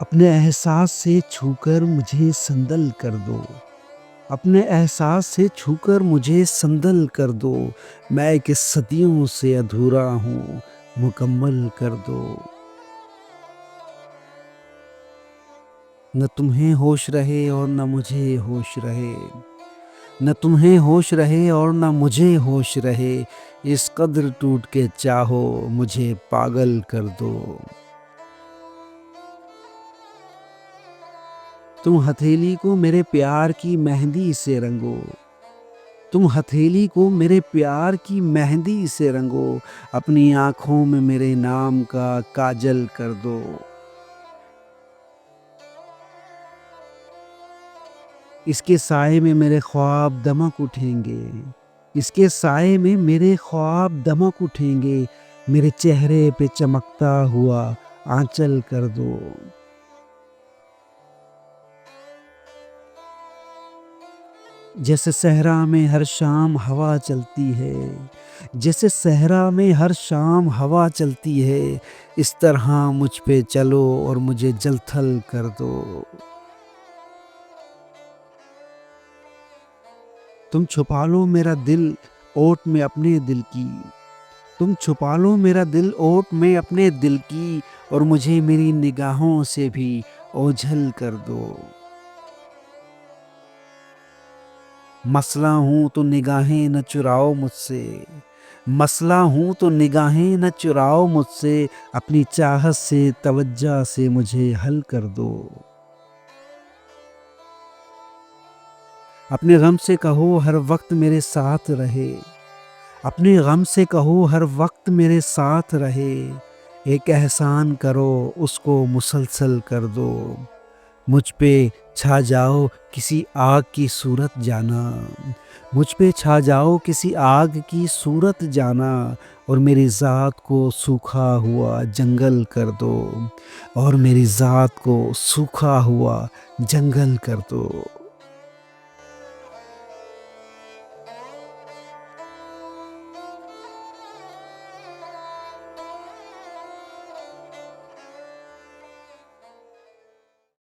अपने एहसास से छूकर मुझे संदल कर दो। अपने एहसास से छूकर मुझे संदल कर दो। मैं एक सदियों से अधूरा हूँ, मुकम्मल कर दो। न तुम्हें होश रहे और न मुझे होश रहे। न तुम्हें होश रहे और न मुझे होश रहे। इस कद्र टूट के चाहो मुझे पागल कर दो। तुम हथेली को मेरे प्यार की मेहंदी से रंगो। तुम हथेली को मेरे प्यार की मेहंदी से रंगो। अपनी आंखों में मेरे नाम का काजल कर दो। इसके साए में मेरे ख्वाब दमक उठेंगे। इसके साए में मेरे ख्वाब दमक उठेंगे। मेरे चेहरे पे चमकता हुआ आंचल कर दो। जैसे सहरा में हर शाम हवा चलती है। जैसे सहरा में हर शाम हवा चलती है। इस तरह मुझ पे चलो और मुझे जलथल कर दो। तुम छुपा लो मेरा दिल ओट में अपने दिल की। तुम छुपा लो मेरा दिल ओट में अपने दिल की। और मुझे मेरी निगाहों से भी ओझल कर दो। मसला हूं तो निगाहें न चुराओ मुझसे। मसला हूं तो निगाहें न चुराओ मुझसे। अपनी चाहत से तवज्जो से मुझे हल कर दो। अपने गम से कहो हर वक्त मेरे साथ रहे। अपने गम से कहो हर वक्त मेरे साथ रहे। एक एहसान करो उसको मुसलसल कर दो। मुझ पे छा जाओ किसी आग की सूरत जाना। मुझ पे छा जाओ किसी आग की सूरत जाना। और मेरी ज़ात को सूखा हुआ जंगल कर दो। और मेरी ज़ात को सूखा हुआ जंगल कर दो।